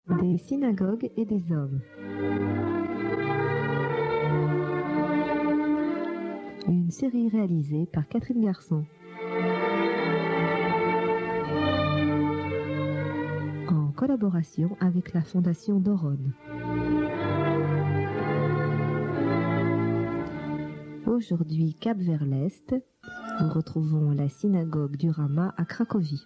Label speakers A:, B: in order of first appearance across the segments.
A: Des synagogues et des hommes. Une série réalisée par Catherine Garçon. En collaboration avec la Fondation Doron. Aujourd'hui, cap vers l'Est, nous retrouvons la synagogue du Rama à Cracovie.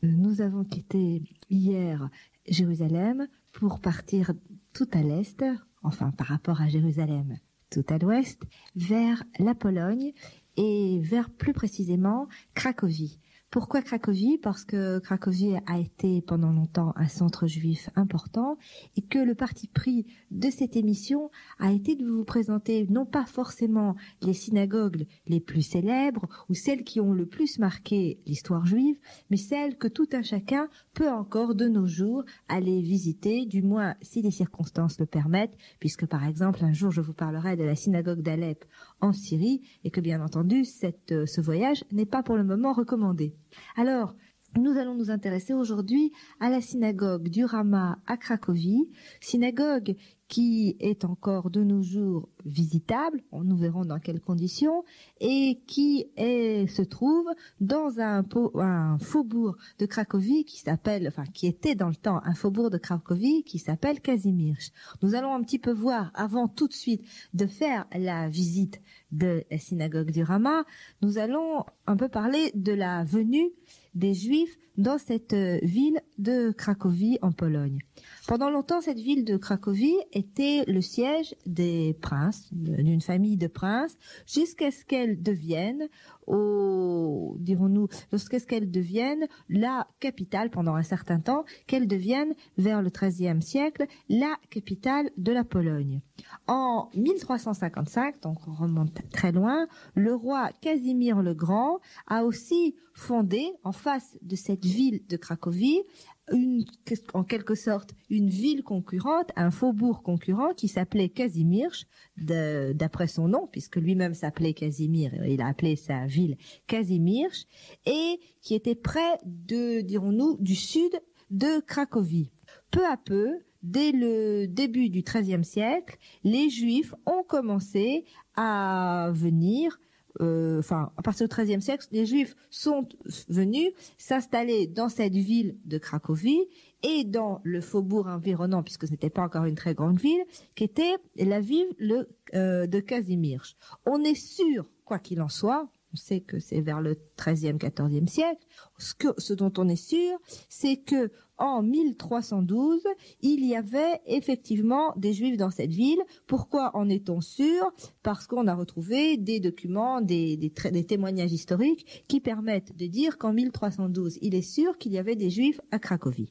A: Nous avons quitté hier Jérusalem pour partir tout à l'est, enfin par rapport à Jérusalem, tout à l'ouest, vers la Pologne et vers plus précisément Cracovie. Pourquoi Cracovie ? Parce que Cracovie a été pendant longtemps un centre juif important et que le parti pris de cette émission a été de vous présenter non pas forcément les synagogues les plus célèbres ou celles qui ont le plus marqué l'histoire juive, mais celles que tout un chacun peut encore de nos jours aller visiter, du moins si les circonstances le permettent, puisque par exemple un jour je vous parlerai de la synagogue d'Alep en Syrie et que bien entendu ce voyage n'est pas pour le moment recommandé. Alors, nous allons nous intéresser aujourd'hui à la synagogue du Rama à Cracovie, synagogue qui est encore de nos jours visitable, nous verrons dans quelles conditions, et qui se trouve dans un faubourg de Cracovie qui était dans le temps un faubourg de Cracovie qui s'appelle Kazimierz. Nous allons un petit peu voir, avant tout de suite de faire la visite de la synagogue du Rama, nous allons un peu parler de la venue des Juifs dans cette ville de Cracovie en Pologne. Pendant longtemps, cette ville de Cracovie était le siège des princes, d'une famille de princes, jusqu'à ce qu'elle devienne, la capitale pendant un certain temps, qu'elle devienne, vers le XIIIe siècle, la capitale de la Pologne. En 1355, donc on remonte très loin, le roi Casimir le Grand a aussi fondé, en face de cette ville de Cracovie, en quelque sorte une ville concurrente, un faubourg concurrent qui s'appelait Kazimierz, d'après son nom, puisque lui-même s'appelait Casimir, il a appelé sa ville Kazimierz, et qui était près du sud de Cracovie. Peu à peu, dès le début du XIIIe siècle, les Juifs ont commencé à venir. À partir du XIIIe siècle, les Juifs sont venus s'installer dans cette ville de Cracovie et dans le faubourg environnant, puisque ce n'était pas encore une très grande ville, qui était la ville de Kazimierz. On est sûr, quoi qu'il en soit, on sait que c'est vers le XIIIe, XIVe siècle. Ce dont on est sûr, c'est que en 1312, il y avait effectivement des Juifs dans cette ville. Pourquoi en est-on sûr ? Parce qu'on a retrouvé des documents, des témoignages historiques qui permettent de dire qu'en 1312, il est sûr qu'il y avait des Juifs à Cracovie.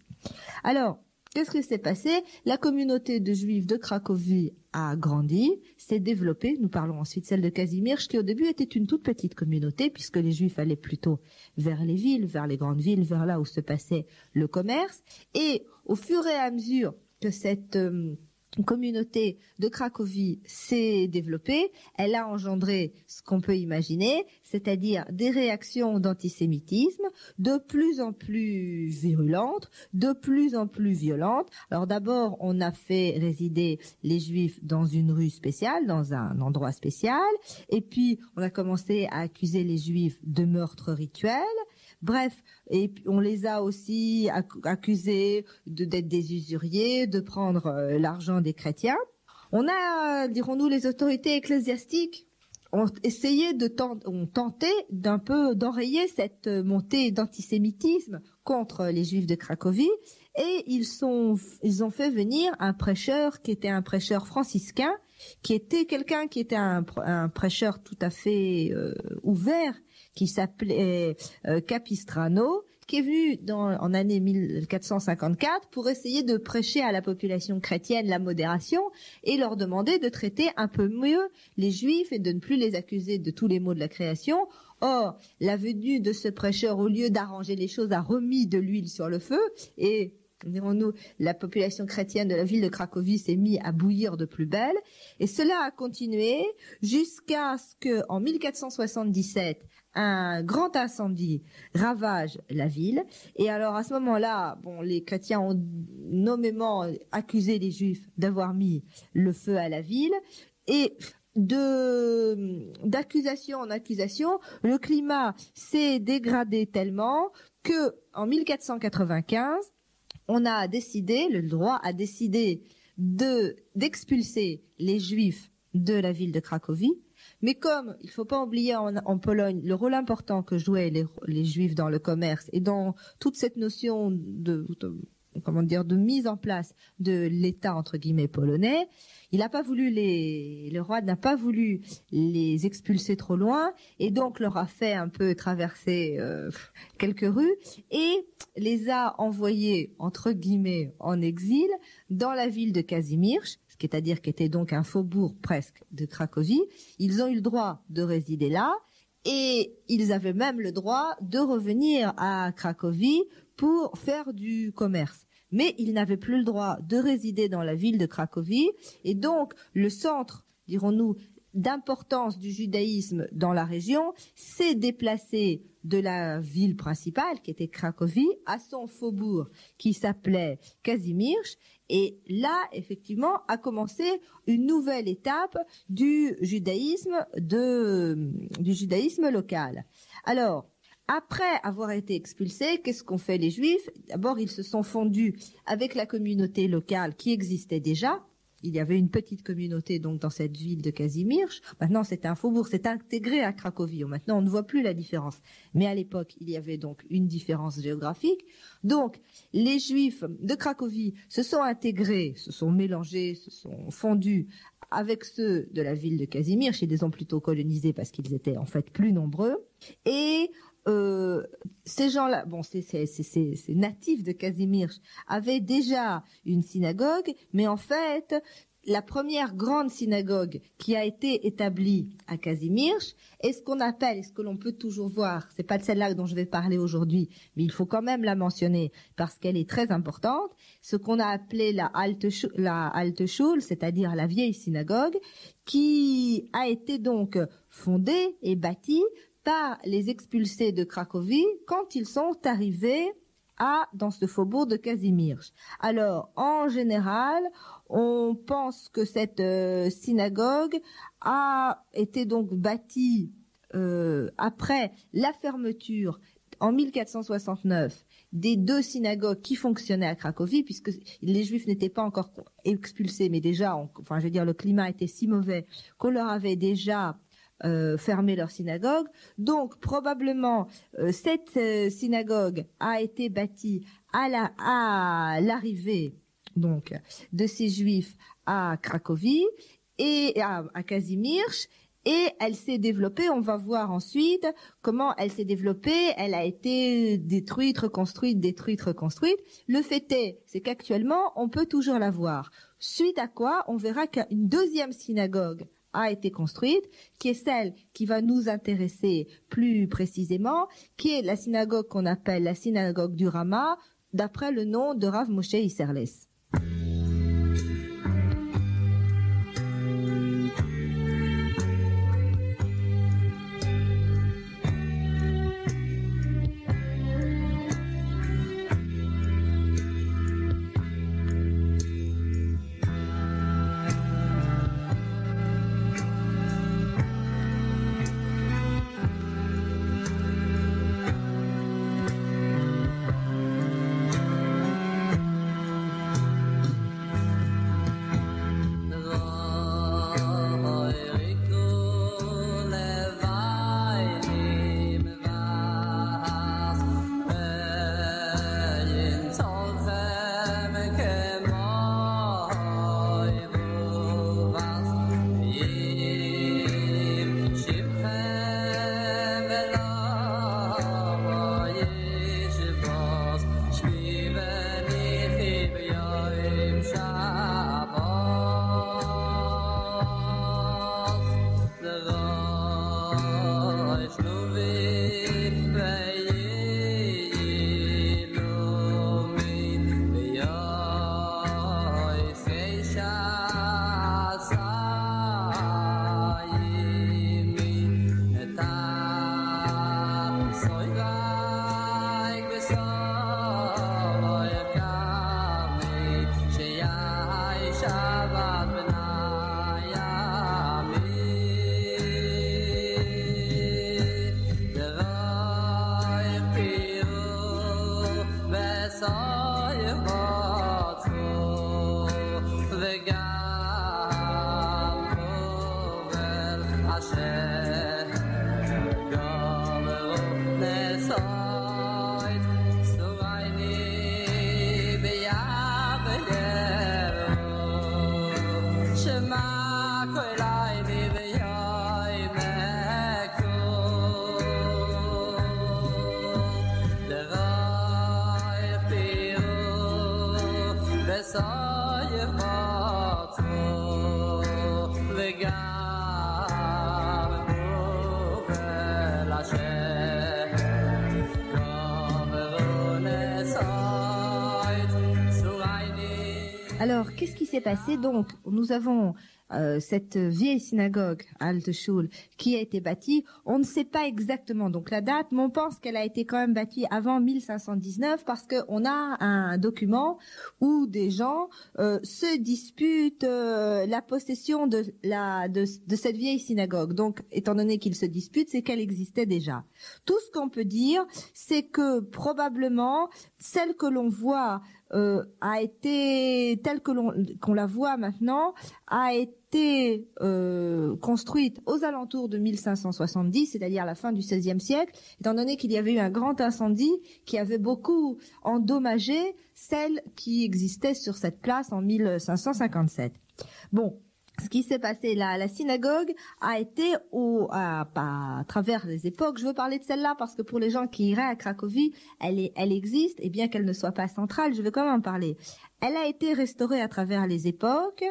A: Alors, qu'est-ce qui s'est passé ? La communauté de Juifs de Cracovie a grandi, s'est développée. Nous parlons ensuite celle de Kazimierz, qui au début était une toute petite communauté, puisque les Juifs allaient plutôt vers les villes, vers les grandes villes, vers là où se passait le commerce. Et au fur et à mesure que cette communauté de Cracovie s'est développée, elle a engendré ce qu'on peut imaginer, c'est-à-dire des réactions d'antisémitisme de plus en plus virulentes, de plus en plus violentes. Alors d'abord, on a fait résider les Juifs dans une rue spéciale, dans un endroit spécial, et puis on a commencé à accuser les Juifs de meurtres rituels. Bref, et puis on les a aussi accusés d'être des usuriers, de prendre l'argent des chrétiens. On a, dirons-nous, les autorités ecclésiastiques ont tenté d'un peu d'enrayer cette montée d'antisémitisme contre les Juifs de Cracovie, et ils ont fait venir un prêcheur qui était un prêcheur franciscain, qui était quelqu'un qui était un prêcheur tout à fait ouvert, qui s'appelait Capistrano, qui est venu en année 1454 pour essayer de prêcher à la population chrétienne la modération et leur demander de traiter un peu mieux les Juifs et de ne plus les accuser de tous les maux de la création. Or, la venue de ce prêcheur, au lieu d'arranger les choses, a remis de l'huile sur le feu, et dirons-nous, la population chrétienne de la ville de Cracovie s'est mise à bouillir de plus belle. Et cela a continué jusqu'à ce que, en 1477, un grand incendie ravage la ville. Et alors, à ce moment-là, les chrétiens ont nommément accusé les Juifs d'avoir mis le feu à la ville. Et d'accusation en accusation, le climat s'est dégradé tellement que, en 1495, le droit a décidé d'expulser les Juifs de la ville de Cracovie. Mais comme il faut pas oublier en Pologne le rôle important que jouaient les Juifs dans le commerce et dans toute cette notion de mise en place de l'État entre guillemets polonais, le roi n'a pas voulu les expulser trop loin et donc leur a fait un peu traverser quelques rues et les a envoyés entre guillemets en exil dans la ville de Kazimierz, c'est-à-dire qui était donc un faubourg presque de Cracovie. Ils ont eu le droit de résider là et ils avaient même le droit de revenir à Cracovie pour faire du commerce. Mais ils n'avaient plus le droit de résider dans la ville de Cracovie et donc le centre, dirons-nous, d'importance du judaïsme dans la région s'est déplacé de la ville principale qui était Cracovie à son faubourg qui s'appelait Kazimierz. Et là, effectivement, a commencé une nouvelle étape du judaïsme local. Alors, après avoir été expulsés, qu'est-ce qu'ont fait les Juifs? D'abord, ils se sont fondus avec la communauté locale qui existait déjà. Il y avait une petite communauté donc dans cette ville de Kazimierz. Maintenant, c'est un faubourg, c'est intégré à Cracovie. Maintenant, on ne voit plus la différence. Mais à l'époque, il y avait donc une différence géographique. Donc, les Juifs de Cracovie se sont intégrés, se sont mélangés, se sont fondus avec ceux de la ville de Kazimierz. Ils les ont plutôt colonisés parce qu'ils étaient en fait plus nombreux. Et ces gens-là, ces natifs de Kazimierz avaient déjà une synagogue, mais en fait, la première grande synagogue qui a été établie à Kazimierz est ce qu'on appelle, et ce que l'on peut toujours voir, c'est pas de celle-là dont je vais parler aujourd'hui, mais il faut quand même la mentionner parce qu'elle est très importante, ce qu'on a appelé la Alte Schule, c'est-à-dire la vieille synagogue, qui a été donc fondée et bâtie par les expulsés de Cracovie quand ils sont arrivés dans ce faubourg de Kazimierz. Alors, en général, on pense que cette synagogue a été donc bâtie après la fermeture en 1469 des deux synagogues qui fonctionnaient à Cracovie, puisque les Juifs n'étaient pas encore expulsés, mais déjà, le climat était si mauvais qu'on leur avait déjà fermer leur synagogue. Donc probablement cette synagogue a été bâtie à l'arrivée donc de ces Juifs à Cracovie et à Kazimierz. Et elle s'est développée, on va voir ensuite comment elle s'est développée, elle a été détruite, reconstruite. Le fait c'est qu'actuellement, on peut toujours la voir. Suite à quoi, on verra qu'une deuxième synagogue a été construite, qui est celle qui va nous intéresser plus précisément, qui est la synagogue qu'on appelle la synagogue du Rama, d'après le nom de Rav Moshe Isserles. Alors, qu'est-ce qui s'est passé? Donc, nous avons cette vieille synagogue, Alte Schule, qui a été bâtie. On ne sait pas exactement donc la date, mais on pense qu'elle a été quand même bâtie avant 1519 parce qu'on a un document où des gens se disputent la possession de cette vieille synagogue. Donc, étant donné qu'ils se disputent, c'est qu'elle existait déjà. Tout ce qu'on peut dire, c'est que probablement celle que l'on voit a été telle que qu'on la voit maintenant a été construite aux alentours de 1570, c'est-à-dire à la fin du XVIe siècle, étant donné qu'il y avait eu un grand incendie qui avait beaucoup endommagé celle qui existait sur cette place en 1557. Bon. Ce qui s'est passé là, la synagogue a été à travers les époques. Je veux parler de celle-là parce que pour les gens qui iraient à Cracovie, elle existe et bien qu'elle ne soit pas centrale, je veux quand même en parler. Elle a été restaurée à travers les époques,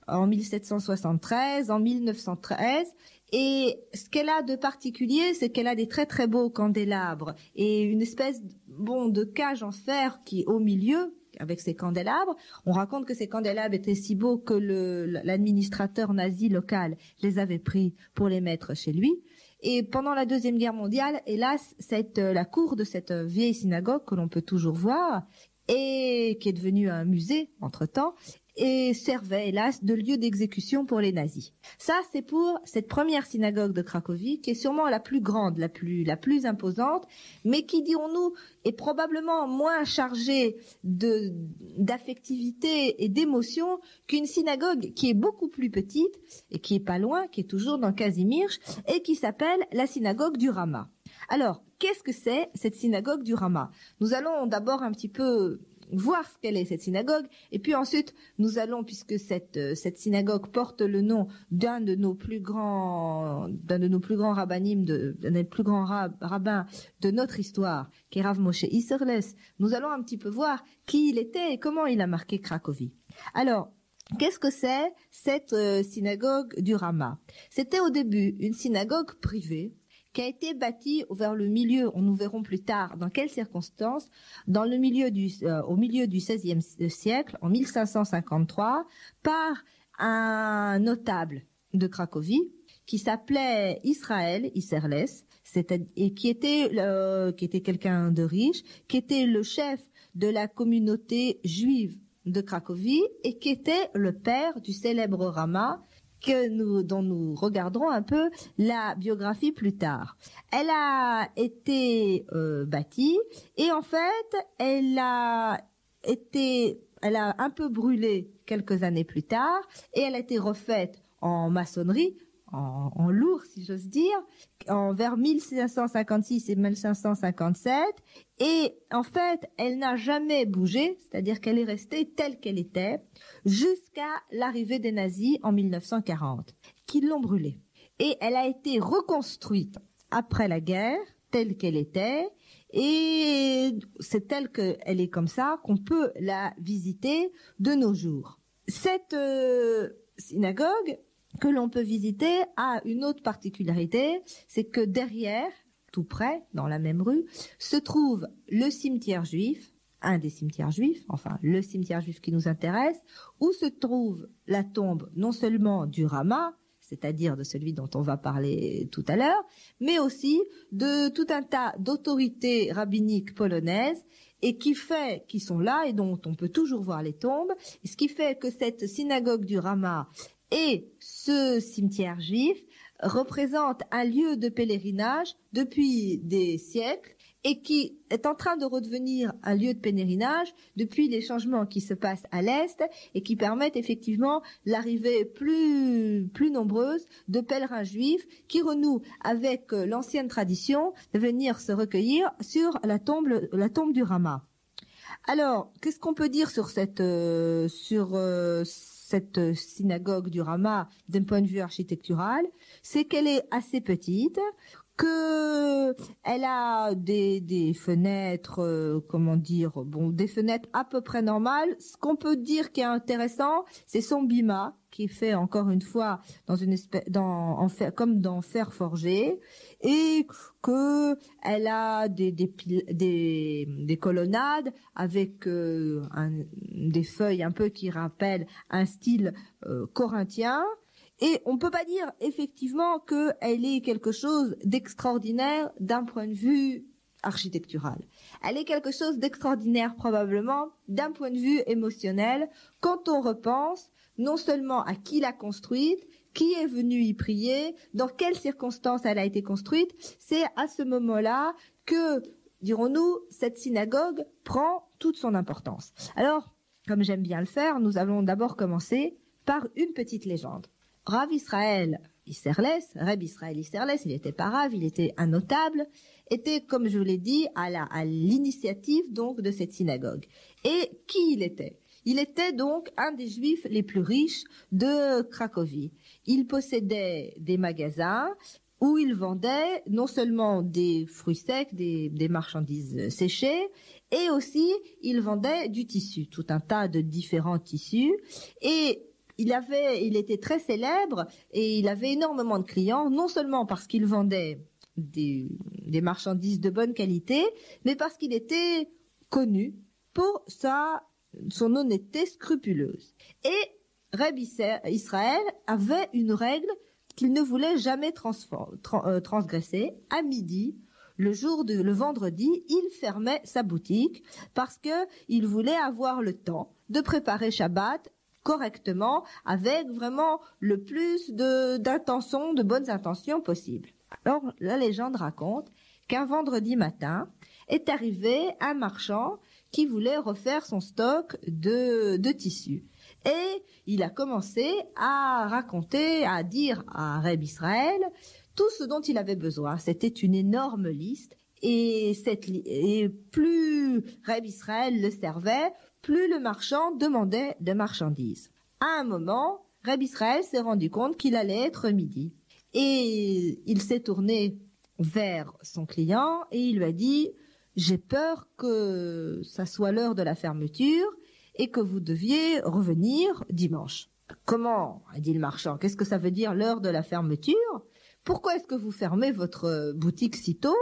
A: en 1773, en 1913. Et ce qu'elle a de particulier, c'est qu'elle a des très très beaux candélabres et une espèce de cage en fer qui est au milieu, avec ces candélabres. On raconte que ces candélabres étaient si beaux que l'administrateur nazi local les avait pris pour les mettre chez lui. Et pendant la Deuxième Guerre mondiale, hélas, la cour de cette vieille synagogue que l'on peut toujours voir et qui est devenue un musée entre-temps, et servait, hélas, de lieu d'exécution pour les nazis. Ça, c'est pour cette première synagogue de Cracovie, qui est sûrement la plus grande, la plus imposante, mais qui, dirons-nous, est probablement moins chargée d'affectivité et d'émotion qu'une synagogue qui est beaucoup plus petite, et qui est pas loin, qui est toujours dans Kazimierz, et qui s'appelle la synagogue du Rama. Alors, qu'est-ce que c'est, cette synagogue du Rama? Nous allons d'abord un petit peu voir ce qu'elle est, cette synagogue, et puis ensuite nous allons, puisque cette synagogue porte le nom d'un de nos plus grands rabbinim, d'un des plus grands rabbins de notre histoire, qui est Rav Moshe Isserles, nous allons un petit peu voir qui il était et comment il a marqué Cracovie. Alors, qu'est-ce que c'est cette synagogue du Rama? C'était au début une synagogue privée qui a été bâtie vers le milieu, nous verrons plus tard dans quelles circonstances, au milieu du XVIe siècle, en 1553, par un notable de Cracovie qui s'appelait Israël Isserles, et qui était quelqu'un de riche, qui était le chef de la communauté juive de Cracovie et qui était le père du célèbre Rama, dont nous regarderons un peu la biographie plus tard. Elle a été bâtie et en fait, elle a un peu brûlé quelques années plus tard et elle a été refaite en maçonnerie, en lourd si j'ose dire, vers 1556 et 1557, et en fait elle n'a jamais bougé, c'est-à-dire qu'elle est restée telle qu'elle était jusqu'à l'arrivée des nazis en 1940, qui l'ont brûlée. Et elle a été reconstruite après la guerre telle qu'elle était, et c'est telle qu'elle est comme ça qu'on peut la visiter de nos jours. Cette synagogue que l'on peut visiter a une autre particularité, c'est que derrière, tout près, dans la même rue, se trouve le cimetière juif, un des cimetières juifs, enfin le cimetière juif qui nous intéresse, où se trouve la tombe non seulement du Rama, c'est-à-dire de celui dont on va parler tout à l'heure, mais aussi de tout un tas d'autorités rabbiniques polonaises et qui sont là et dont on peut toujours voir les tombes, et ce qui fait que cette synagogue du Rama et ce cimetière juif représente un lieu de pèlerinage depuis des siècles et qui est en train de redevenir un lieu de pèlerinage depuis les changements qui se passent à l'Est et qui permettent effectivement l'arrivée plus nombreuse de pèlerins juifs qui renouent avec l'ancienne tradition de venir se recueillir sur la tombe du Rama. Alors, qu'est-ce qu'on peut dire sur cette synagogue du Rama d'un point de vue architectural? C'est qu'elle est assez petite, que elle a des fenêtres, des fenêtres à peu près normales. Ce qu'on peut dire qui est intéressant, c'est son bima, qui est fait encore une fois dans une espèce, comme dans fer forgé, et que elle a des colonnades avec des feuilles un peu qui rappellent un style corinthien. Et on peut pas dire effectivement qu'elle est quelque chose d'extraordinaire d'un point de vue architectural. Elle est quelque chose d'extraordinaire probablement d'un point de vue émotionnel quand on repense non seulement à qui l'a construite, qui est venu y prier, dans quelles circonstances elle a été construite. C'est à ce moment-là que, dirons-nous, cette synagogue prend toute son importance. Alors, comme j'aime bien le faire, nous allons d'abord commencer par une petite légende. Rav Israël Isserles, Reb Israël Isserles, il n'était pas Rav, il était un notable, était, comme je vous l'ai dit, à l'initiative donc de cette synagogue. Et qui il était? Il était donc un des juifs les plus riches de Cracovie. Il possédait des magasins où il vendait non seulement des fruits secs, des marchandises séchées, et aussi il vendait du tissu, tout un tas de différents tissus. Et il était très célèbre et il avait énormément de clients, non seulement parce qu'il vendait des marchandises de bonne qualité, mais parce qu'il était connu pour son honnêteté scrupuleuse. Et Reb Israël avait une règle qu'il ne voulait jamais transgresser. À midi, le vendredi, il fermait sa boutique parce que il voulait avoir le temps de préparer Shabbat correctement, avec vraiment le plus de bonnes intentions possibles. Alors, la légende raconte qu'un vendredi matin est arrivé un marchand qui voulait refaire son stock de tissus. Et il a commencé à dire à Reb Israël tout ce dont il avait besoin. C'était une énorme liste. Et plus Reb Israël le servait, plus le marchand demandait de marchandises. À un moment, Reb Israël s'est rendu compte qu'il allait être midi. Et il s'est tourné vers son client et il lui a dit « J'ai peur que ça soit l'heure de la fermeture et que vous deviez revenir dimanche. » « Comment ?» a dit le marchand. « Qu'est-ce que ça veut dire l'heure de la fermeture ? Pourquoi est-ce que vous fermez votre boutique si tôt ?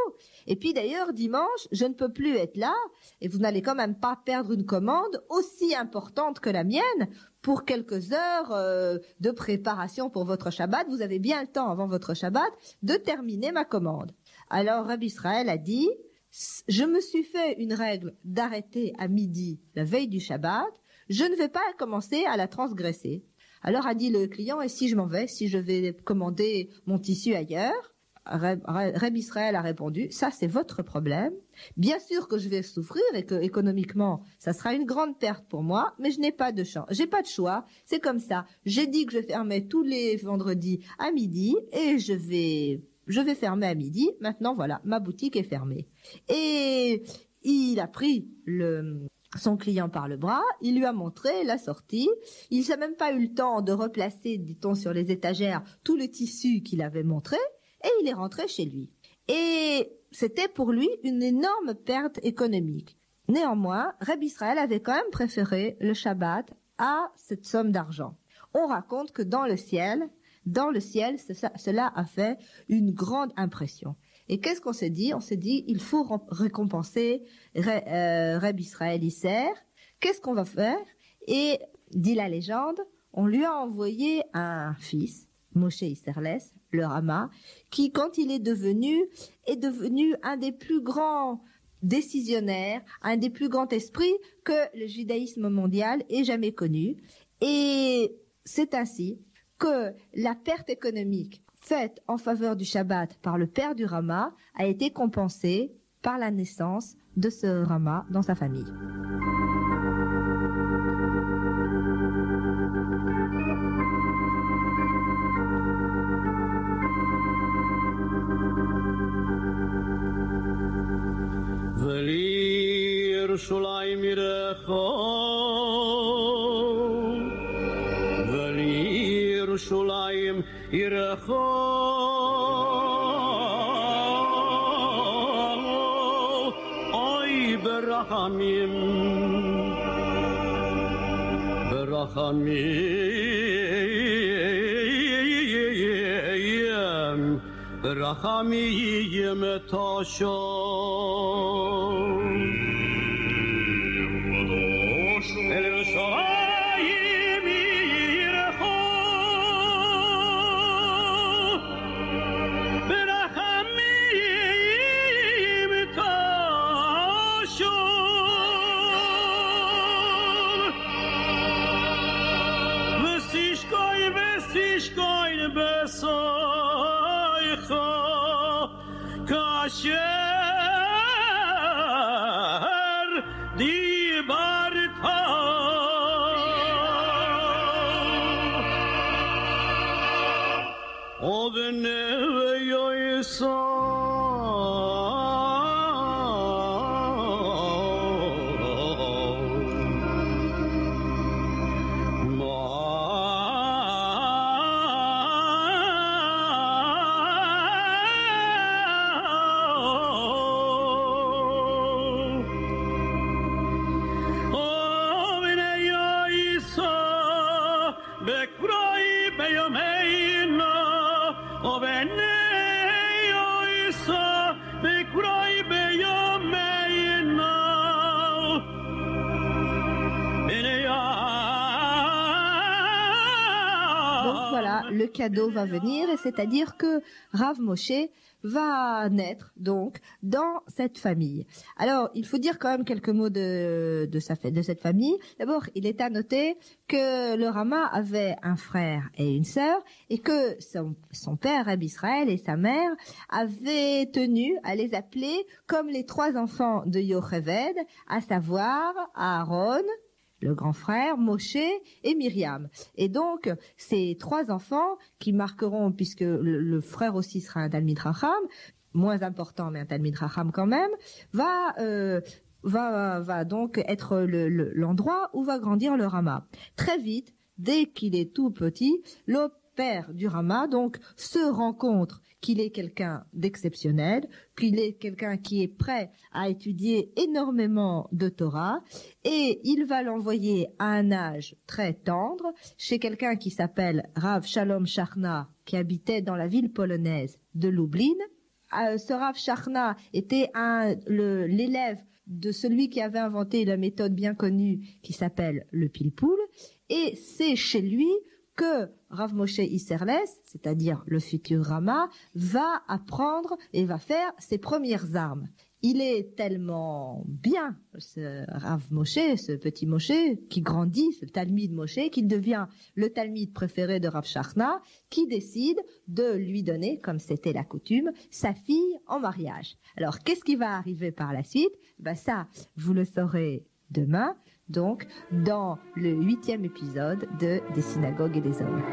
A: Et puis d'ailleurs, dimanche, je ne peux plus être là et vous n'allez quand même pas perdre une commande aussi importante que la mienne pour quelques heures de préparation pour votre Shabbat. Vous avez bien le temps avant votre Shabbat de terminer ma commande. » Alors Rabbi Israël a dit « Je me suis fait une règle d'arrêter à midi la veille du Shabbat. Je ne vais pas commencer à la transgresser. » Alors a dit le client, et si je m'en vais, si je vais commander mon tissu ailleurs? Reb Israël a répondu, ça c'est votre problème. Bien sûr que je vais souffrir et que économiquement ça sera une grande perte pour moi, mais je n'ai pas de chance, j'ai pas de choix, c'est comme ça. J'ai dit que je fermais tous les vendredis à midi et je vais fermer à midi. Maintenant voilà, ma boutique est fermée. Et il a pris son client par le bras, il lui a montré la sortie. Il n'a même pas eu le temps de replacer, dit-on, sur les étagères tout le tissu qu'il avait montré, et il est rentré chez lui. Et c'était pour lui une énorme perte économique. Néanmoins, Reb Israël avait quand même préféré le Shabbat à cette somme d'argent. On raconte que dans le ciel, cela a fait une grande impression. Et qu'est-ce qu'on s'est dit? On s'est dit, il faut récompenser Reb Israël Isser. Qu'est-ce qu'on va faire? Et, dit la légende, on lui a envoyé un fils, Moshe Isserles, le Rama, qui, quand il est devenu un des plus grands décisionnaires, un des plus grands esprits que le judaïsme mondial ait jamais connu. Et c'est ainsi que la perte économique faite en faveur du Shabbat par le père du Rama a été compensée par la naissance de ce Rama dans sa famille.
B: Yerachon ברחמים ברחמים תשוב אל ירושלים עירך ברחמים תשוב וסשקוי בסויך כאשר דיברת ובנבי
A: le cadeau va venir, et c'est-à-dire que Rav Moshe va naître donc dans cette famille. Alors, il faut dire quand même quelques mots de cette famille. D'abord, il est à noter que le Rama avait un frère et une sœur, et que son père, Rabbi Israël, et sa mère avaient tenu à les appeler comme les trois enfants de Yocheved, à savoir Aaron, le grand frère, Moshe et Myriam. Et donc, ces trois enfants qui marqueront, puisque le frère aussi sera un Talmid Chacham, moins important mais un Talmid Chacham quand même, va donc être l'endroit où va grandir le Rama. Très vite, dès qu'il est tout petit, le père du Rama donc se rend compte qu'il est quelqu'un d'exceptionnel, qu'il est quelqu'un qui est prêt à étudier énormément de Torah, et il va l'envoyer à un âge très tendre chez quelqu'un qui s'appelle Rav Shalom Charna, qui habitait dans la ville polonaise de Lublin. Ce Rav Charna était l'élève de celui qui avait inventé la méthode bien connue qui s'appelle le pilpoul, et c'est chez lui que Rav Moshe Isserles, c'est-à-dire le futur Rama, va apprendre et va faire ses premières armes. Il est tellement bien, ce Rav Moshe, ce petit Moshe, qui grandit, ce Talmid Moshe, qu'il devient le Talmid préféré de Rav Charna, qui décide de lui donner, comme c'était la coutume, sa fille en mariage. Alors, qu'est-ce qui va arriver par la suite? Ça, vous le saurez demain, donc dans le 8e épisode de Des synagogues et des hommes.